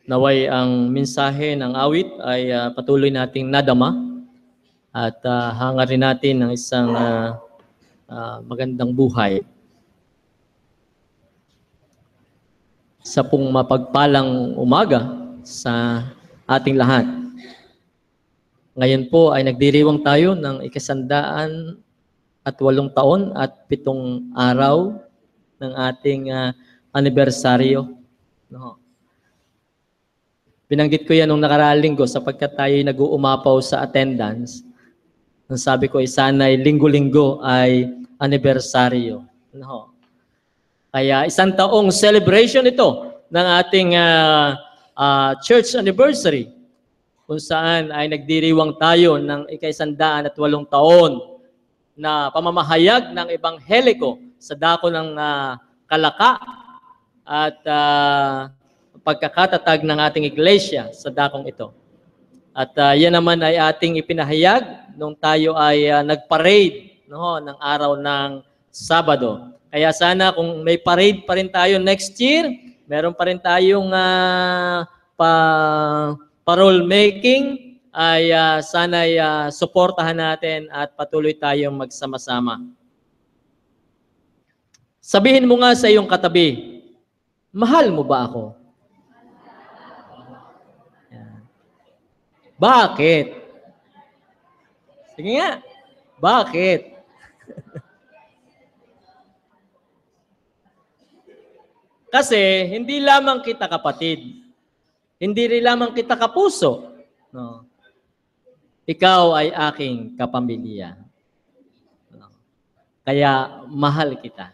Naway ang mensahe ng awit ay patuloy nating nadama at hangarin natin ng isang magandang buhay. Sa pong mapagpalang umaga sa ating lahat. Ngayon po ay nagdiriwang tayo ng 108 taon at 7 araw ng ating anibersaryo. No? Binanggit ko yan nung nakaraang linggo sapagkat tayo nag-uumapaw sa attendance. Ang sabi ko ay sana'y linggo-linggo ay anibersaryo. No? Kaya 1 taong celebration ito ng ating church anniversary kung saan ay nagdiriwang tayo ng 108 taon na pamamahayag ng Ebangheliko sa dako ng Kalaka at pagkakatatag ng ating iglesia sa dakong ito. At yan naman ay ating ipinahayag nung tayo ay nag-parade ng araw ng Sabado. Kaya sana kung may parade pa rin tayo next year, meron pa rin tayong parole making, ay sana ay suportahan natin at patuloy tayong magsama-sama. Sabihin mo nga sa iyong katabi, mahal mo ba ako? Bakit? Sige nga, bakit? Kasi hindi lamang kita kapatid, hindi rin lamang kita kapuso. No? Ikaw ay aking kapamilya. No? Kaya mahal kita.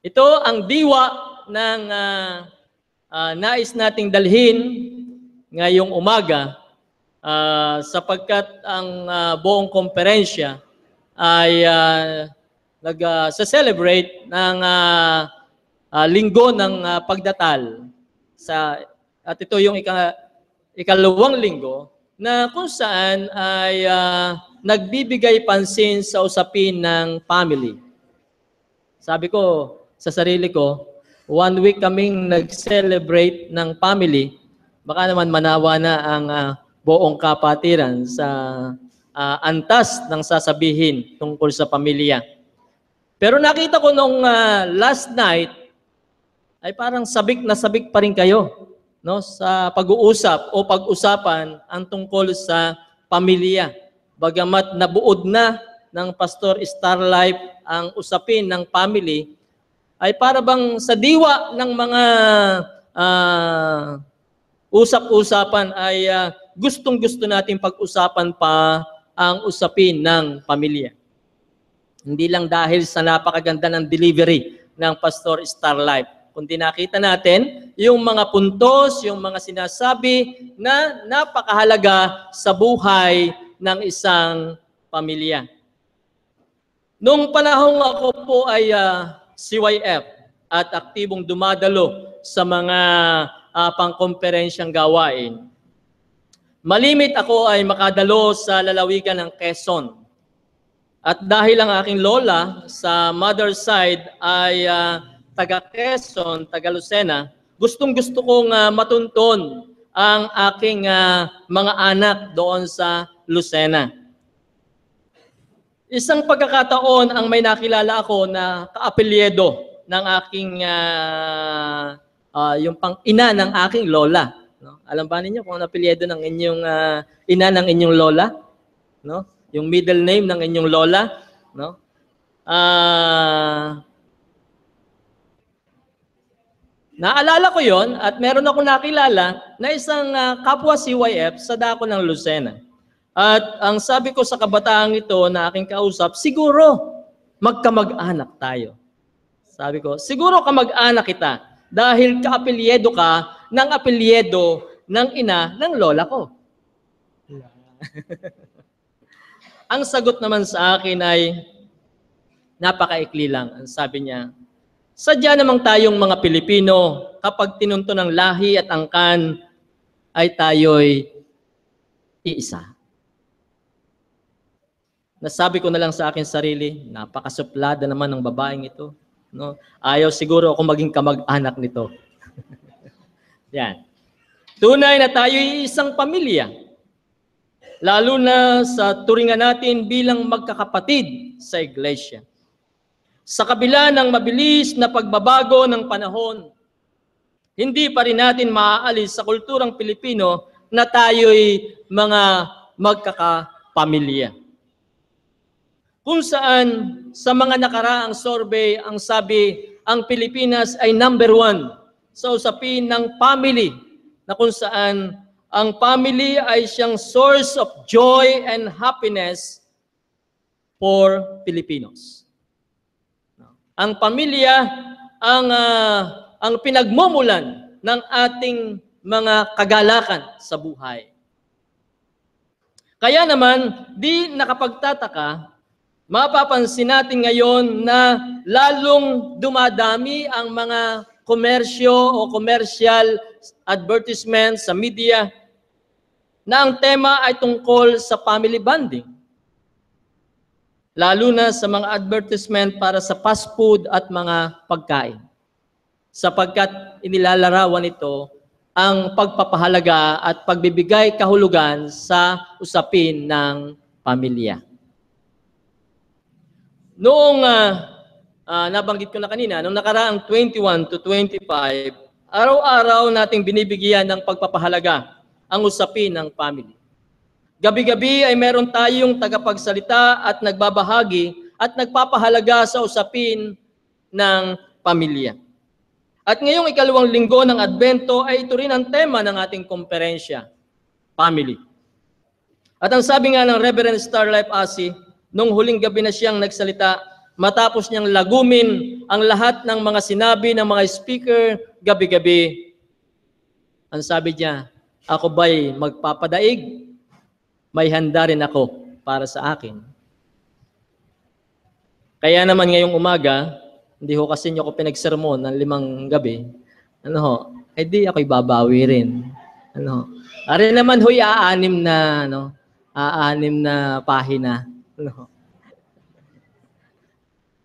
Ito ang diwa ng nais nating dalhin ngayong umaga sapagkat ang buong komperensya ay nag-celebrate ng linggo ng pagdatal at ito yung ikalawang linggo na kung saan ay nagbibigay pansin sa usapin ng family. Sabi ko sa sarili ko, 1 week kaming nag-celebrate ng family, baka naman manawa na ang buong kapatiran sa antas ng sasabihin tungkol sa pamilya. Pero nakita ko nung last night, ay parang sabik na sabik pa rin kayo sa pag-uusap o pag-usapan ang tungkol sa pamilya. Bagamat nabuod na ng Pastor Starlife ang usapin ng family, ay para bang sa diwa ng mga usap-usapan ay gustong-gusto natin pag-usapan pa ang usapin ng pamilya. Hindi lang dahil sa napakaganda ng delivery ng Pastor Starlife, kundi nakita natin yung mga puntos, yung mga sinasabi na napakahalaga sa buhay ng isang pamilya. Noong panahong ako po ay CYF at aktibong dumadalo sa mga pangkomperensyang gawain, malimit ako ay makadalo sa lalawigan ng Quezon. At dahil ang aking lola sa mother side ay taga Quezon, taga Lucena, gustong-gusto kong matunton ang aking mga anak doon sa Lucena. Isang pagkakataon ang may nakilala ako na kaapelyedo ng aking yung pang-ina ng aking lola. No? Alam ba ninyo kung ano apelyido ng inyong ina ng inyong lola? No? Yung middle name ng inyong lola? No? Naalala ko yon at meron akong nakilala na isang kapwa CYF sa dako ng Lucena. At ang sabi ko sa kabataang ito na aking kausap, siguro magkamag-anak tayo. Sabi ko, siguro kamag-anak kita dahil kaapelyedo ka ng apelyedo ng ina ng lola ko. Ang sagot naman sa akin ay napakaikli lang. Ang sabi niya, sadya namang tayong mga Pilipino kapag tinunto ng lahi at angkan ay tayo'y iisa. Nasabi ko na lang sa akin sarili, napakasuplada naman ng babaeng ito. No? Ayaw siguro ako maging kamag-anak nito. Yan. Tunay na tayo ay isang pamilya, lalo na sa turingan natin bilang magkakapatid sa iglesia. Sa kabila ng mabilis na pagbabago ng panahon, hindi pa rin natin maaalis sa kulturang Pilipino na tayo'y mga magkakapamilya. Kung saan sa mga nakaraang survey, ang sabi, ang Pilipinas ay number 1 sa usapin ng family, na kung saan ang family ay siyang source of joy and happiness for Filipinos. Ang pamilya ang pinagmumulan ng ating mga kagalakan sa buhay. Kaya naman, di nakapagtataka, mapapansin natin ngayon na lalong dumadami ang mga komersyo o commercial advertisement sa media na ang tema ay tungkol sa family bonding. Lalo na sa mga advertisement para sa fast food at mga pagkain. Sapagkat inilalarawan ito ang pagpapahalaga at pagbibigay kahulugan sa usapin ng pamilya. Noong nabanggit ko na kanina, noong nakaraang 21 to 25, araw-araw nating binibigyan ng pagpapahalaga ang usapin ng family. Gabi-gabi ay meron tayong tagapagsalita at nagbabahagi at nagpapahalaga sa usapin ng pamilya. At ngayong ikalawang linggo ng Adbento ay ito rin ang tema ng ating komperensya, family. At ang sabi nga ng Reverend Starlife Asi, nung huling gabi na siyang nagsalita, matapos niyang lagumin ang lahat ng mga sinabi ng mga speaker gabi-gabi, ang sabi niya, ako ba'y magpapadaig? May handa rin ako para sa akin. Kaya naman ngayong umaga, hindi ho kasi niyo ako pinagsermon ng 5 gabi. Di ako'y babawi rin. Ari naman ho'y aanim na pahina.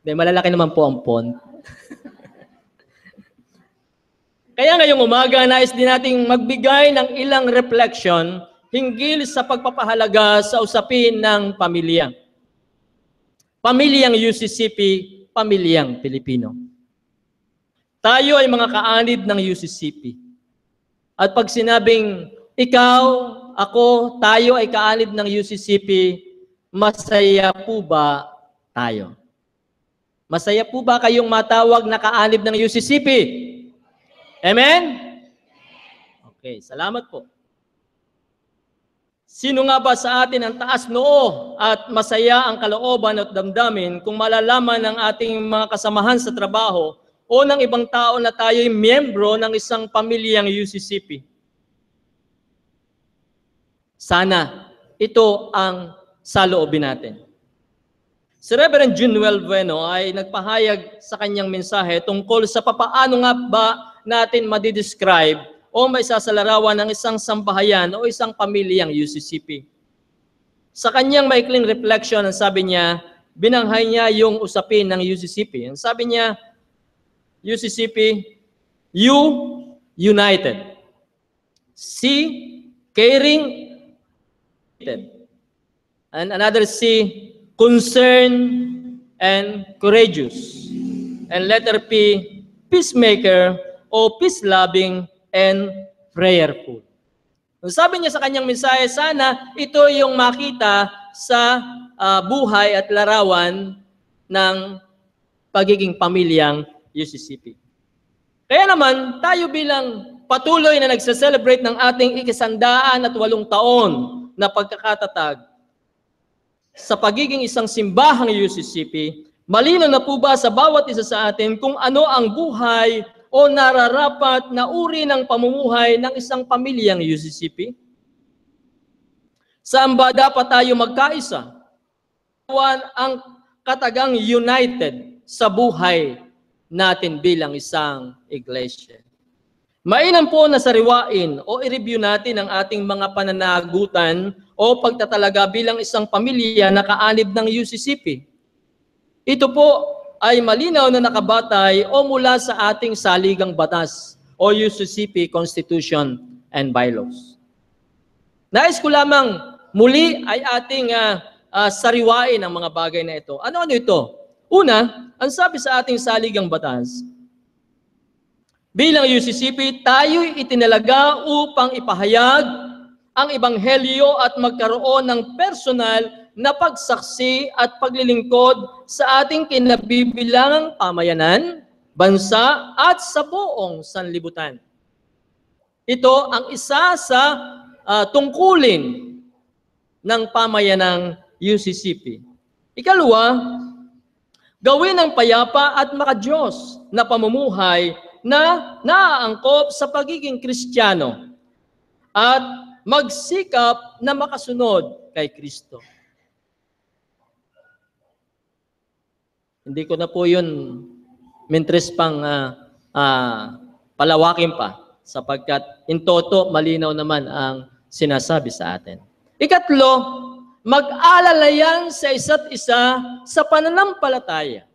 Malalaki naman po ang font. Kaya ngayong umaga, nais din nating magbigay ng ilang reflection hinggil sa pagpapahalaga sa usapin ng pamilya. Pamilyang UCCP, pamilyang Pilipino. Tayo ay mga kaanib ng UCCP. At pag sinabing ikaw, ako, tayo ay kaanib ng UCCP, masaya po ba tayo? Masaya po ba kayong matawag na kaanib ng UCCP? Amen? Okay, salamat po. Sino nga ba sa atin ang taas noo at masaya ang kalooban at damdamin kung malalaman ng ating mga kasamahan sa trabaho o ng ibang tao na tayo'y miyembro ng isang pamilyang UCCP? Sana ito ang saloobin natin. Si Reverend Junuel Bueno ay nagpahayag sa kanyang mensahe tungkol sa papaano nga ba natin madidescribe o may sasalarawan ng isang sambahayan o isang pamilyang UCCP. Sa kanyang maikling reflection, ang sabi niya, binanghay niya yung usapin ng UCCP. Ang sabi niya, UCCP, U, united. C, caring, and another C, concerned and courageous. And letter P, peacemaker o peace-loving and prayerful. Sabi niya sa kanyang mensahe, sana ito yung makita sa buhay at larawan ng pagiging pamilyang UCCP. Kaya naman, tayo bilang patuloy na nagse-celebrate ng ating 108 taon na pagkakatatag sa pagiging isang simbahang UCCP, malino na po ba sa bawat isa sa atin kung ano ang buhay o nararapat na uri ng pamumuhay ng isang pamilyang UCCP? Saan ba dapat tayo magkaisa? Ang katagang united sa buhay natin bilang isang iglesia. Mainam po na sariwain o i-review natin ang ating mga pananagutan o pagtatalaga bilang isang pamilya na kaanib ng UCCP. Ito po ay malinaw na nakabatay o mula sa ating saligang batas o UCCP Constitution and bylaws. Nais ko lamang muli ay ating sariwain ang mga bagay na ito. Ano-ano ito? Una, ang sabi sa ating saligang batas, bilang UCCP, tayo'y itinalaga upang ipahayag ang ebanghelyo at magkaroon ng personal na pagsaksi at paglilingkod sa ating kinabibilangang pamayanan, bansa at sa buong sanlibutan. Ito ang isa sa tungkulin ng pamayanang UCCP. Ikalawa, gawin ang payapa at makadiyos na pamumuhay na naaangkop sa pagiging Kristiyano at magsikap na makasunod kay Kristo. Hindi ko na po yun mintres pang palawakin pa sapagkat in toto malinaw naman ang sinasabi sa atin. Ikatlo, mag-alalayan sa isa't isa sa pananampalataya.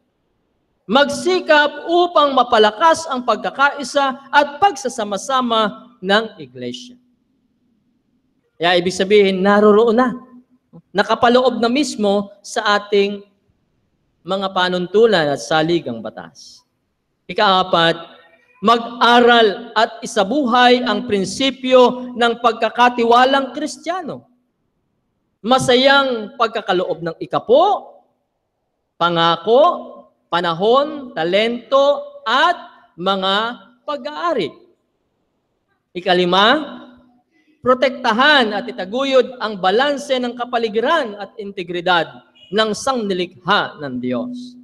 Magsikap upang mapalakas ang pagkakaisa at pagsasama-sama ng iglesia. Kaya ibig sabihin, naroroon na. Nakapaloob na mismo sa ating mga panuntunan at saligang batas. Ikaapat, mag-aral at isabuhay ang prinsipyo ng pagkakatiwalang Kristiyano. Masayang pagkakaloob ng ikapo, pangako, panahon, talento, at mga pag-aari. Ikalima, protektahan at itaguyod ang balanse ng kapaligiran at integridad ng sangnilikha ng Diyos.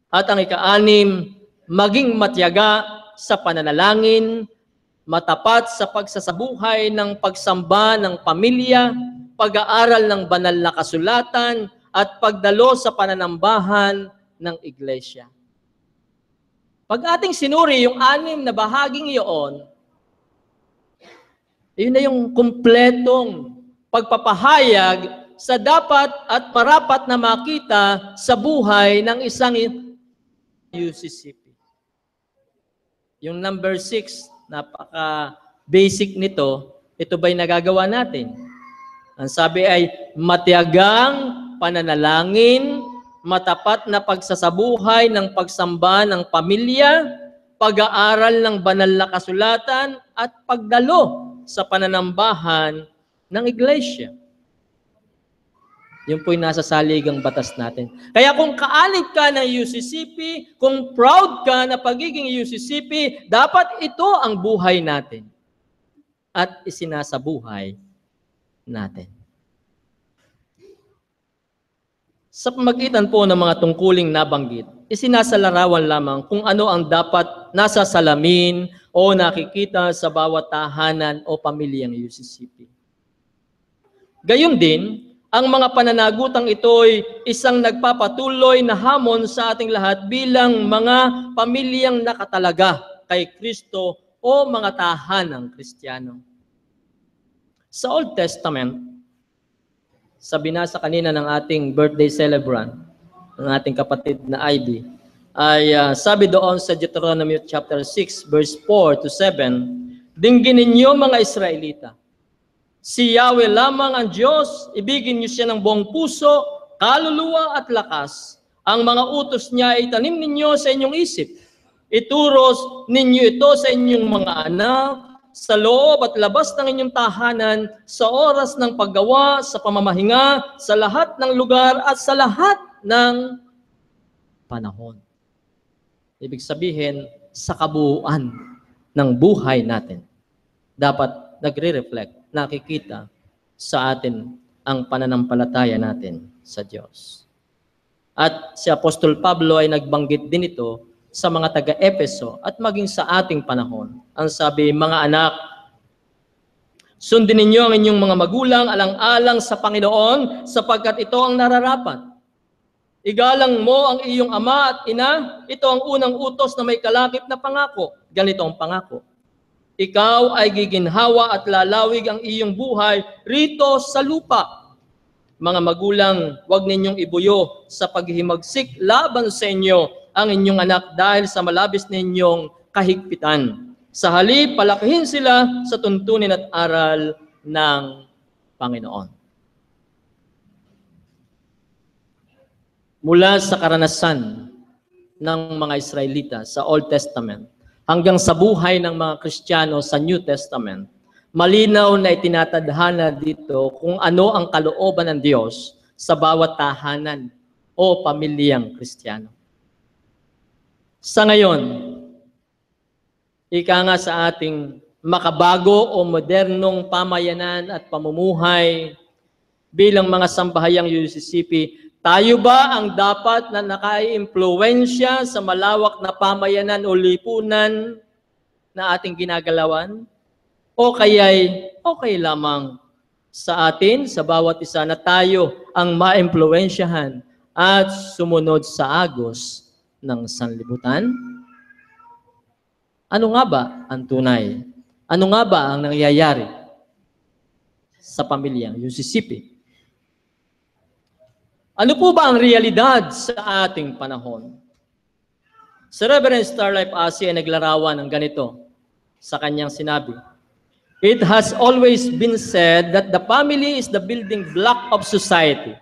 At ang ika-anim, maging matyaga sa pananalangin, matapat sa pagsasabuhay ng pagsamba ng pamilya, pag-aaral ng banal na kasulatan, at pagdalo sa pananambahan ng iglesia. Pag ating sinuri yung 6 na bahaging iyon, yun na yung kumpletong pagpapahayag sa dapat at marapat na makita sa buhay ng isang UCCP. Yung number 6, napaka-basic nito, ito ba'y nagagawa natin? Ang sabi ay, matiyagang pananalangin, matapat na pagsasabuhay ng pagsamba ng pamilya, pag-aaral ng banal na kasulatan, at pagdalo sa pananambahan ng iglesia. Yun po'y nasa saligang batas natin. Kaya kung kaalig ka ng UCCP, kung proud ka na pagiging UCCP, dapat ito ang buhay natin at isinasabuhay natin. Sa pamagitan po ng mga tungkuling nabanggit, isinasalarawan lamang kung ano ang dapat nasa salamin o nakikita sa bawat tahanan o pamilyang UCCP. Gayon din, ang mga pananagutang ito'y isang nagpapatuloy na hamon sa ating lahat bilang mga pamilyang nakatalaga kay Kristo o mga tahanang Kristiyano. Sa Old Testament, sa binasa kanina ng ating birthday celebrant, ng ating kapatid na Ivy, ay sabi doon sa Deuteronomy chapter 6, verse 4 to 7, dinggin ninyo mga Israelita, si Yahweh lamang ang Diyos, ibigin niyo siya ng buong puso, kaluluwa at lakas. Ang mga utos niya ay itanim ninyo sa inyong isip. Ituros ninyo ito sa inyong mga anak, sa loob at labas ng inyong tahanan, sa oras ng paggawa, sa pamamahinga, sa lahat ng lugar at sa lahat ng panahon. Ibig sabihin, sa kabuuan ng buhay natin, dapat nagre-reflect, nakikita sa atin ang pananampalataya natin sa Diyos. At si Apostol Pablo ay nagbanggit din ito sa mga taga-Efeso at maging sa ating panahon. Ang sabi, mga anak, sundin ninyo ang inyong mga magulang alang-alang sa Panginoon sapagkat ito ang nararapat. Igalang mo ang iyong ama at ina, ito ang unang utos na may kalakip na pangako. Ganito ang pangako. Ikaw ay giginhawa at lalawig ang iyong buhay rito sa lupa. Mga magulang, huwag ninyong ibuyo sa paghihimagsik laban sa inyo ang inyong anak dahil sa malabis ninyong kahigpitan. Sa halip, palakihin sila sa tuntunin at aral ng Panginoon. Mula sa karanasan ng mga Israelita sa Old Testament hanggang sa buhay ng mga Kristiyano sa New Testament, malinaw na itinatadhana dito kung ano ang kalooban ng Diyos sa bawat tahanan o pamilyang Kristiyano. Sa ngayon, ika nga sa ating makabago o modernong pamayanan at pamumuhay bilang mga sambahayang UCCP, tayo ba ang dapat na naka-impluwensya sa malawak na pamayanan o lipunan na ating ginagalawan? O kaya'y okay lamang sa atin, sa bawat isa na tayo ang ma-impluwensyahan at sumunod sa agos ng sanlibutan? Ano nga ba ang tunay? Ano nga ba ang nangyayari sa pamilyang UCCP? Ano po ba ang realidad sa ating panahon? Si Reverend Starlife Asi ay naglarawan ng ganito sa kanyang sinabi. It has always been said that the family is the building block of society.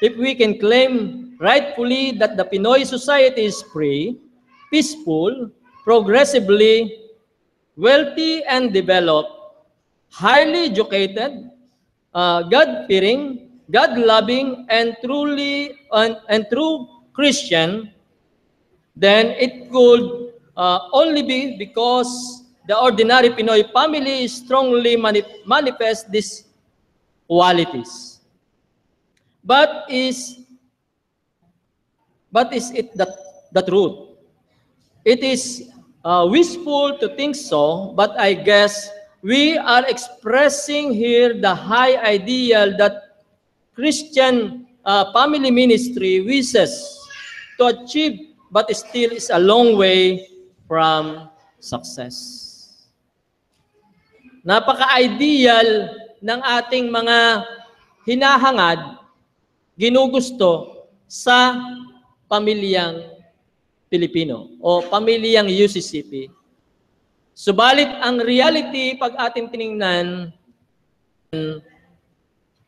If we can claim rightfully that the Pinoy society is free, peaceful, progressively wealthy and developed, highly educated, God-fearing, God-loving, and true Christian, then it could only be because the ordinary Pinoy family strongly manifests these qualities. But is it the truth? It is wishful to think so, but I guess we are expressing here the high ideal that Christian family ministry wishes to achieve, but still is a long way from success. Napaka-ideal ng ating mga hinahangad, ginugusto sa pamilyang Pilipino o pamilyang UCCP. Subalit ang reality, pag ating tiningnan,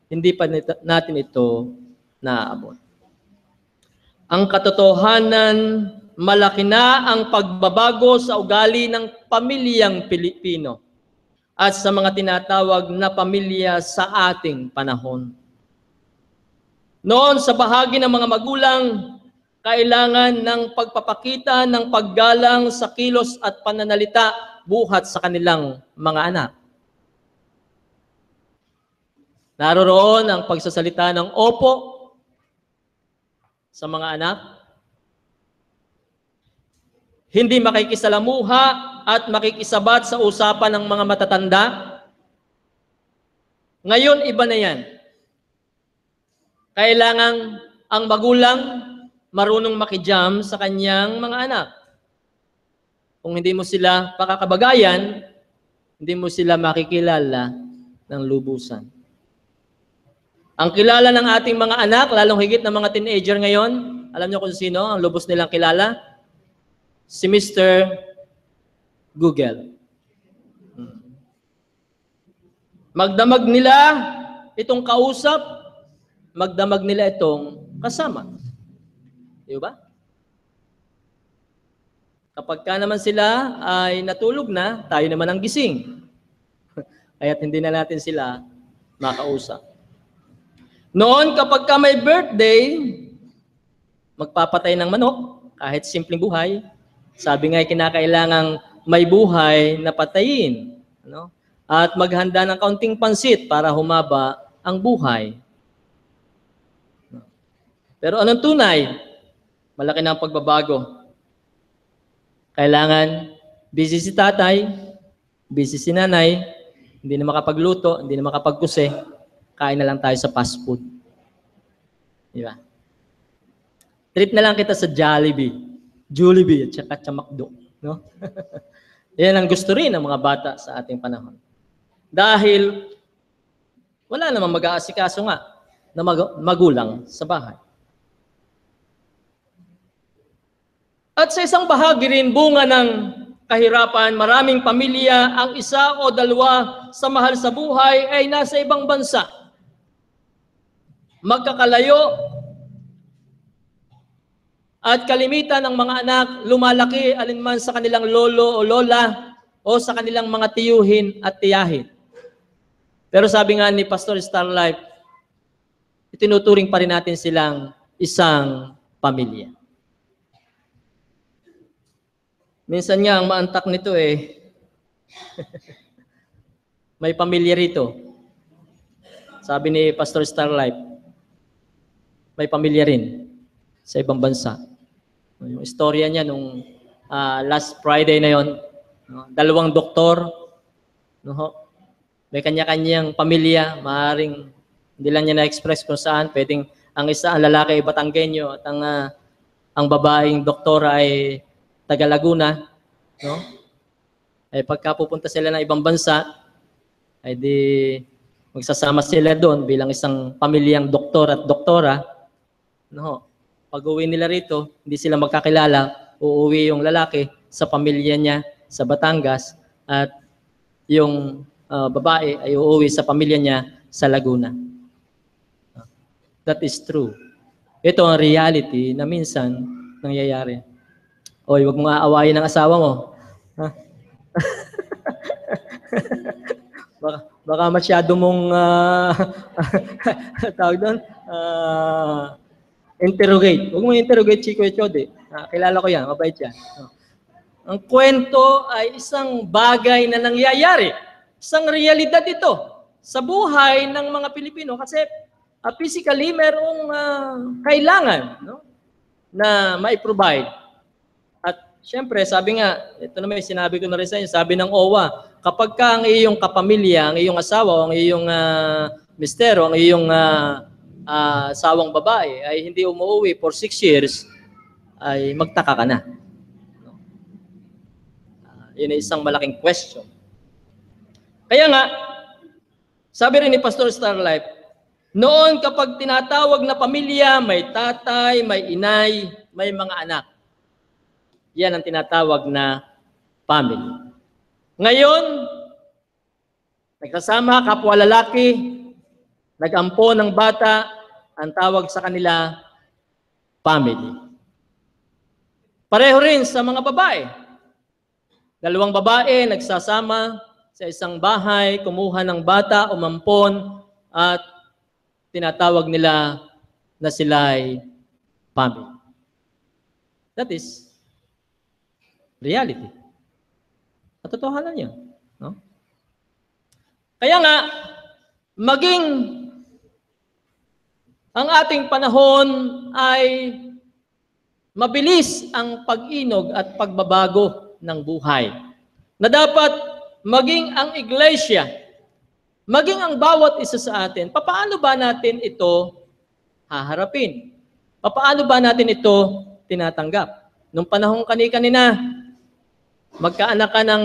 hindi pa natin ito naaabot. Ang katotohanan, malaki na ang pagbabago sa ugali ng pamilyang Pilipino at sa mga tinatawag na pamilya sa ating panahon. Noon sa bahagi ng mga magulang, kailangan ng pagpapakita ng paggalang sa kilos at pananalita buhat sa kanilang mga anak. Naroroon ang pagsasalita ng opo sa mga anak. Hindi makikisalamuha at makikisabat sa usapan ng mga matatanda. Ngayon, iba na yan. Kailangan ang magulang marunong makijam sa kanyang mga anak. Kung hindi mo sila pakakabagayan, hindi mo sila makikilala ng lubusan. Ang kilala ng ating mga anak, lalong higit ng mga teenager ngayon, alam niyo kung sino ang lubos nilang kilala? Si Mr. Google. Magdamag nila itong kausap, magdamag nila itong kasama. Di ba? Kapag ka naman sila ay natulog na, tayo naman ang gising. Kaya't hindi na natin sila makausap. Noon, kapag ka may birthday, magpapatay ng manok, kahit simpleng buhay. Sabi nga, kinakailangang may buhay na patayin. Ano? At maghanda ng kaunting pansit para humaba ang buhay. Pero anong tunay? Malaki na ang pagbabago. Kailangan, busy si tatay, busy si nanay, hindi na makapagluto, hindi na makapagkuse, kain na lang tayo sa fast food. Di ba? Treat na lang kita sa Jollibee at saka sa McDo. No? Yan ang gusto rin ng mga bata sa ating panahon. Dahil wala namang mag-aasikaso nga na magulang sa bahay. At sa isang bahagi rin, bunga ng kahirapan, maraming pamilya, ang isa o dalawa sa mahal sa buhay ay nasa ibang bansa. Magkakalayo, at kalimitan ng mga anak lumalaki alinman sa kanilang lolo o lola o sa kanilang mga tiyuhin at tiyahin. Pero sabi nga ni Pastor Starlife, itinuturing pa rin natin silang isang pamilya. Minsan nga ang maantak nito may pamilya rito. Sabi ni Pastor Starlife, may pamilya rin sa ibang bansa. Yung istorya niya nung last Friday na yon, dalawang doktor, may kanya-kanyang pamilya, maaaring hindi lang niya na-express kung saan, pwedeng ang isa ang lalaki ay Batanggenyo at ang babaeng doktora ay taga Laguna, no? Ay pagka pupunta sila ng ibang bansa, ay di magsasama sila doon bilang isang pamilyang doktor at doktora, no? Pag-uwi nila rito, hindi sila magkakilala, uuwi yung lalaki sa pamilya niya sa Batangas at yung babae ay uuwi sa pamilya niya sa Laguna. That is true. Ito ang reality na minsan nangyayari. Oy, wag mong aawayin ang asawa mo. Ha? baka masyado mong tawag doon, interrogate. Huwag mo interrogate Chico Echode. Kilala ko yan, mabait yan. Ang kwento ay isang bagay na nangyayari. Isang realidad ito sa buhay ng mga Pilipino kasi physically merong kailangan, no, na mai-provide. At syempre, sabi nga, ito na may sinabi ko na rin sa inyo, sabi ng OWA, kapag ka ang iyong kapamilya, ang iyong asawa, ang iyong mistero, ang iyong asawang babae ay hindi umuwi for 6 years, ay magtaka ka na. Yun ay isang malaking question. Kaya nga, sabi rin ni Pastor Starlife, noon kapag tinatawag na pamilya, may tatay, may inay, may mga anak. Yan ang tinatawag na family. Ngayon, nagsasama kapwa lalaki, nag-ampo ng bata, ang tawag sa kanila, family. Pareho rin sa mga babae. Dalawang babae nagsasama sa isang bahay, kumuha ng bata, umampon, at tinatawag nila na sila ay family. That is reality. Katotohanan yan. No? Kaya nga, maging ang ating panahon ay mabilis ang pag-inog at pagbabago ng buhay. Na dapat maging ang iglesia, maging ang bawat isa sa atin, papaano ba natin ito haharapin? Papaano ba natin ito tinatanggap? Nung panahong kanina, magkaanak ka ng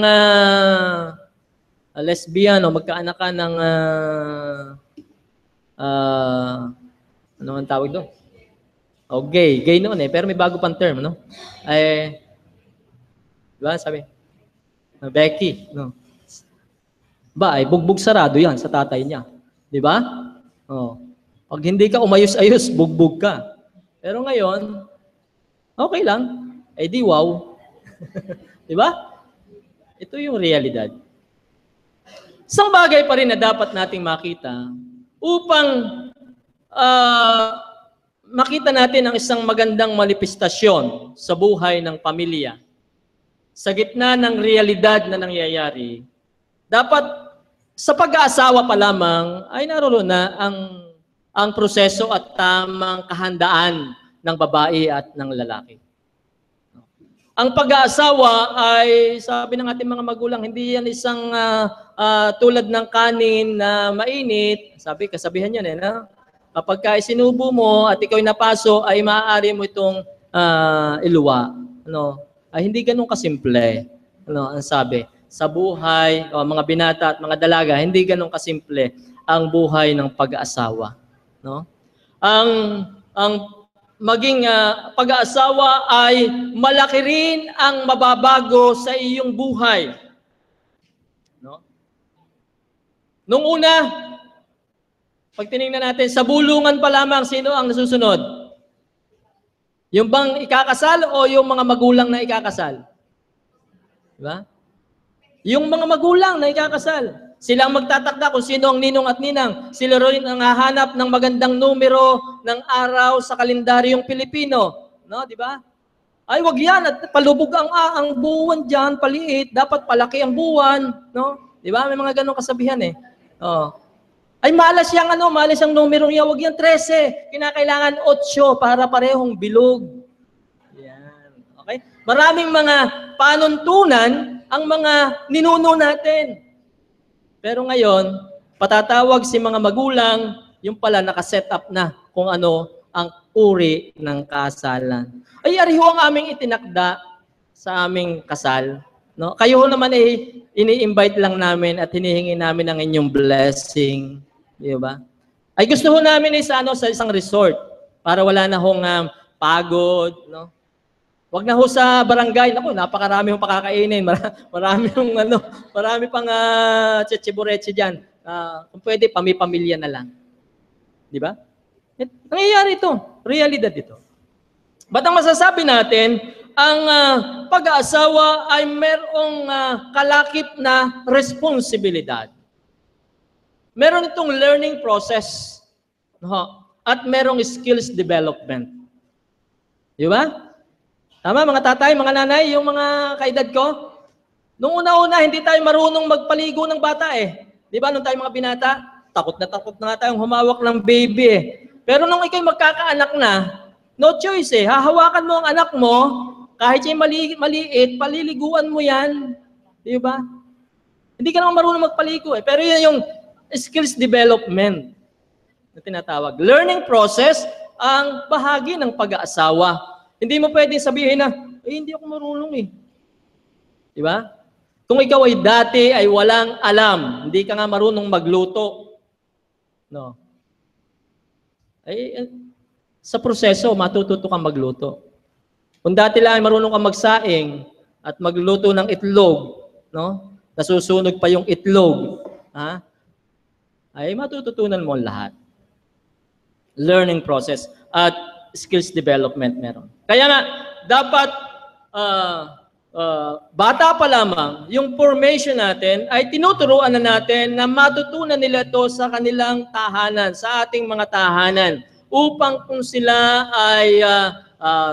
lesbian o magkaanak ka ng ano ang tawag doon? O gay noon pero may bago pang term, no? Diba sabi? Becky, no? Ay bugbog sarado yan sa tatay niya. Di ba? Oh. Pag hindi ka umayos-ayos, bugbog ka. Pero ngayon, okay lang. Di wow. Di ba? Ito yung realidad. Isang bagay pa rin na dapat nating makita upang makita natin ang isang magandang manifestasyon sa buhay ng pamilya. Sa gitna ng realidad na nangyayari, dapat sa pag-aasawa pa lamang ay naroon na ang proseso at tamang kahandaan ng babae at ng lalaki. Ang pag-aasawa ay, sabi ng ating mga magulang, hindi yan isang tulad ng kanin na mainit. Sabi, kasabihan yan na kapag ka isinubo mo at ikaw'y napaso, ay maaari mo itong iluwa. Ay hindi ganun kasimple. Ang sabi, sa buhay, mga binata at mga dalaga, hindi ganun kasimple ang buhay ng pag-aasawa. No? Ang maging pag-aasawa ay malaki rin ang mababago sa iyong buhay. No? Nung una, pag tinignan natin, sa bulungan pa lamang, sino ang nasusunod? Yung bang ikakasal o yung mga magulang na ikakasal? Diba? Yung mga magulang na ikakasal. Sila ang magtatakda kung sino ang ninong at ninang. Sila rin ang hahanap ng magandang numero ng araw sa kalendaryong Pilipino. No, di ba? Ay, wag yan. At palubog ang buwan dyan, paliit. Dapat palaki ang buwan. No? Di ba? May mga ganong kasabihan eh. Oh. Ay, malas yung numero niya. Wag yan, 13. Kinakailangan 8 para parehong bilog. Yan. Okay? Maraming mga panuntunan ang mga ninuno natin. Pero ngayon, patatawag si mga magulang, yung pala nakaset up na kung ano ang uri ng kasalan. Ay, ariho ang aming itinakda sa aming kasal. No? Kayo naman ini-invite lang namin at hinihingi namin ang inyong blessing. Di ba? Ay, gusto ho namin sa isang resort para wala na hong pagod. No? Wag na ho sa barangay. Naku, napakarami hong pakakainin. Marami pang tsetseburetsi dyan. Kung pwede, pamilya na lang. Di ba? Nangyayari ito. Realidad ito. Ba't ang masasabi natin, ang pag-aasawa ay merong kalakip na responsibilidad. Meron itong learning process. At merong skills development. Di ba? Tama, mga tatay, mga nanay, yung mga kaedad ko. Nung una-una, hindi tayo marunong magpaligo ng bata eh. Di ba, nung tayo mga binata, takot na nga tayong humawak ng baby eh. Pero nung ikay magkakaanak na, no choice eh. Hahawakan mo ang anak mo, kahit siya maliit, paliliguan mo yan. Di ba? Hindi ka naman marunong magpaligo eh. Pero yun yung skills development na tinatawag. Learning process ang bahagi ng pag-aasawa. Hindi mo pwedeng sabihin na, hindi ako marunong eh. Di ba? Kung ikaw ay dati ay walang alam, hindi ka nga marunong magluto. No. Ay, sa proseso, matututo kang magluto. Kung dati lang ay marunong kang magsaing at magluto ng itlog, no? Nasusunog pa yung itlog, ay matututunan mo lahat. Learning process at skills development meron. Kaya nga, dapat bata pa lamang, yung formation natin ay tinuturuan na natin na matutunan nila ito sa kanilang tahanan, sa ating mga tahanan, upang kung sila ay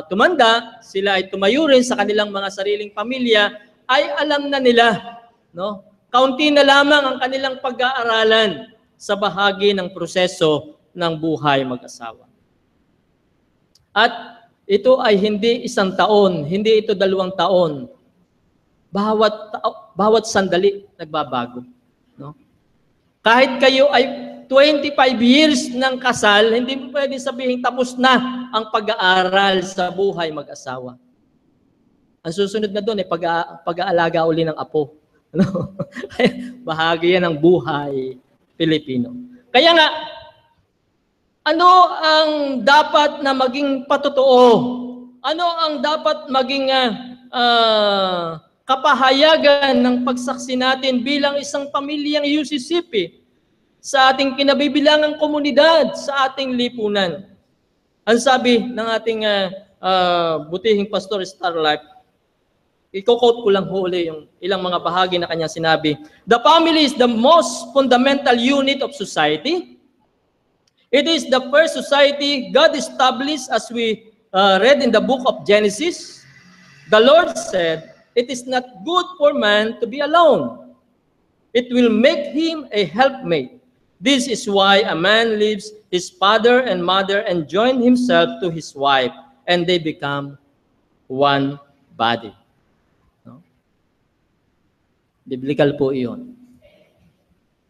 tumanda, sila ay tumayo rin sa kanilang mga sariling pamilya, ay alam na nila, no? Kaunti na lamang ang kanilang pag-aaralan sa bahagi ng proseso ng buhay mag-asawa. At ito ay hindi 1 taon, hindi ito 2 taon. Bawat sandali nagbabago. No? Kahit kayo ay 25 years ng kasal, hindi mo pwedeng sabihin tapos na ang pag-aaral sa buhay mag-asawa. Ang susunod na doon ay pag-aalaga uli ng apo. Ano? Bahagi yan ng buhay Pilipino. Kaya nga, ano ang dapat na maging patotoo? Ano ang dapat maging kapahayagan ng pagsaksi natin bilang isang pamilyang UCCP sa ating kinabibilangang komunidad, sa ating lipunan? Ang sabi ng ating butihing Pastor Starlight, i-quote ko lang huli yung ilang mga bahagi na kanyang sinabi. The family is the most fundamental unit of society. It is the first society God established, as we read in the book of Genesis. The Lord said, "It is not good for man to be alone. It will make him a helpmate. This is why a man leaves his father and mother and joins himself to his wife, and they become one body." No? Biblical po iyon.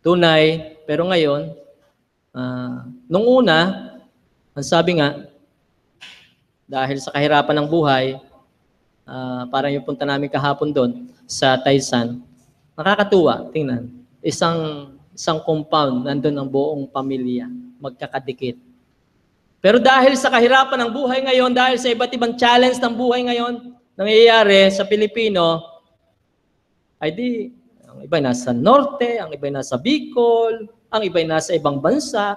Tunay, pero ngayon, nung una, ang sabi nga, dahil sa kahirapan ng buhay, parang yung punta namin kahapon doon sa Taysan, nakakatuwa, tingnan, isang compound, nandun ang buong pamilya, magkakadikit. Pero dahil sa kahirapan ng buhay ngayon, dahil sa iba't ibang challenge ng buhay ngayon, nangyayari sa Pilipino, ay di, ang iba nasa norte, ang iba nasa Bicol, ang iba nasa ibang bansa,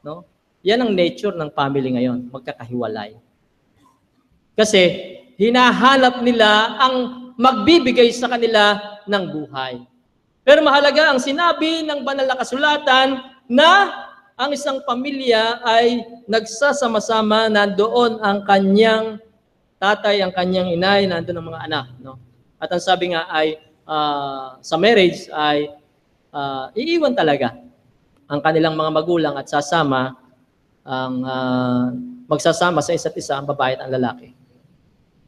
no? Yan ang nature ng family ngayon, magkakahiwalay. Kasi hinahanap nila ang magbibigay sa kanila ng buhay. Pero mahalaga ang sinabi ng banal na kasulatan na ang isang pamilya ay nagsasama-sama, nandoon ang kanyang tatay, ang kanyang inay, nandoon ang mga anak. No? At ang sabi nga ay, sa marriage ay iiwan talaga ang kanilang mga magulang at sasama ang magsasama sa isa't isa ang babae at ang lalaki.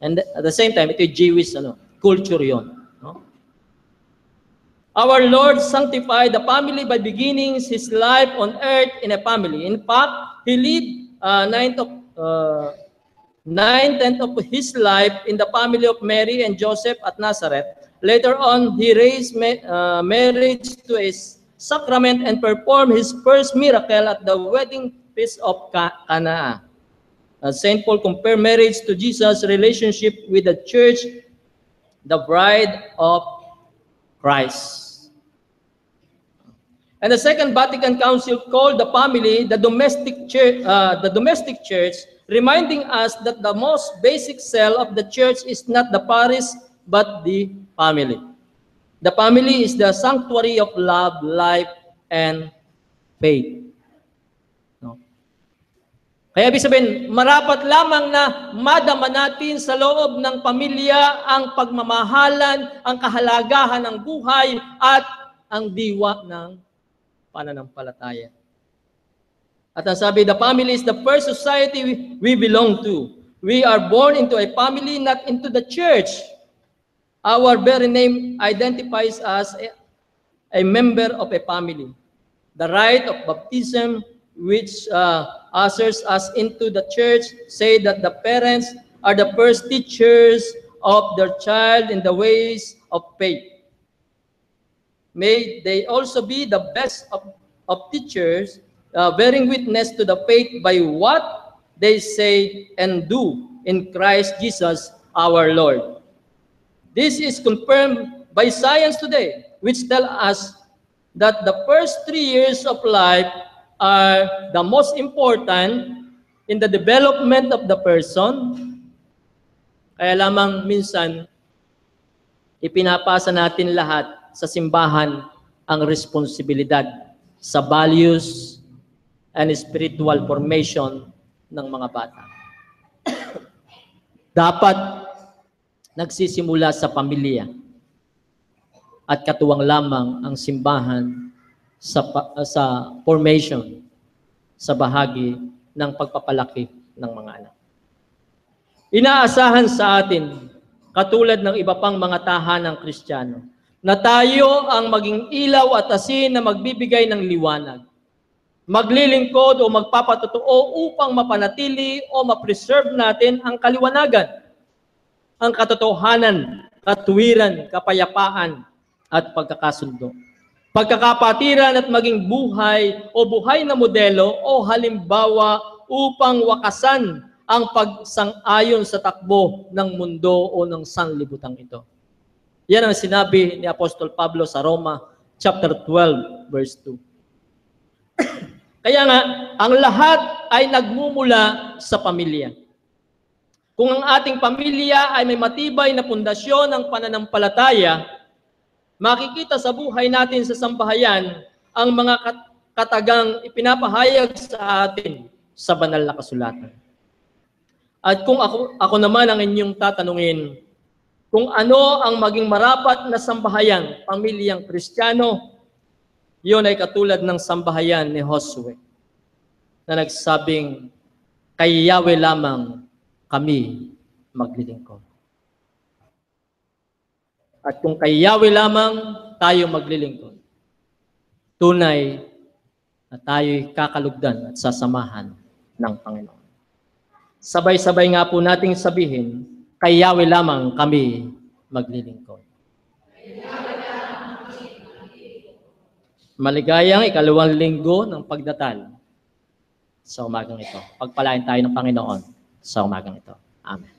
And at the same time, ito yung Jewish culture yon. No? Our Lord sanctified the family by beginning His life on earth in a family. In fact, He lived 9/10 of His life in the family of Mary and Joseph at Nazareth. Later on, He raised marriage to a sacrament and performed His first miracle at the wedding feast of Cana. St. Paul compared marriage to Jesus' relationship with the church, the bride of Christ. And the Second Vatican Council called the family the domestic church, reminding us that the most basic cell of the church is not the parish but the family. The family is the sanctuary of love, life, and faith. No? Kaya ibig sabihin, marapat lamang na madama natin sa loob ng pamilya ang pagmamahalan, ang kahalagahan ng buhay, at ang diwa ng pananampalataya. At ang sabi, the family is the first society we belong to. We are born into a family, not into the church. Our very name identifies us a member of a family. The rite of baptism, which ushers us into the church, say that the parents are the first teachers of their child in the ways of faith. May they also be the best of teachers, bearing witness to the faith by what they say and do in Christ Jesus our Lord. This is confirmed by science today, which tell us that the first 3 years of life are the most important in the development of the person. Kaya lamang minsan, ipinapasa natin lahat sa simbahan ang responsibilidad sa values and spiritual formation ng mga bata. Dapat nagsisimula sa pamilya at katuwang lamang ang simbahan sa formation, sa bahagi ng pagpapalaki ng mga anak. Inaasahan sa atin, katulad ng iba pang mga tahanang Kristiyano, na tayo ang maging ilaw at asin na magbibigay ng liwanag. Maglilingkod o magpapatotoo upang mapanatili o ma-preserve natin ang kaliwanagan, ang katotohanan, katuwiran, kapayapaan, at pagkakasundo. Pagkakapatiran at maging buhay o buhay na modelo o halimbawa upang wakasan ang pagsang-ayon sa takbo ng mundo o ng sanlibutan ito. Yan ang sinabi ni Apostol Pablo sa Roma chapter 12 verse 2. Kaya nga, ang lahat ay nagmumula sa pamilya. Kung ang ating pamilya ay may matibay na pundasyon ng pananampalataya, makikita sa buhay natin sa sambahayan ang mga katagang ipinapahayag sa atin sa banal na kasulatan. At kung ako naman ang inyong tatanungin, kung ano ang maging marapat na sambahayan, pamilyang Kristiyano, yun ay katulad ng sambahayan ni Josue na nagsabing, kay Yahweh lamang kami maglilingkod. At kung kay Yahweh lamang tayo maglilingkod, tunay na tayo'y kakalugdan at sasamahan ng Panginoon. Sabay-sabay nga po nating sabihin, kay Yahweh lamang kami maglilingkod. Maligayang 2nd linggo ng pagdatal sa umagang ito. Pagpalain tayo ng Panginoon sa umagang ito. Amen.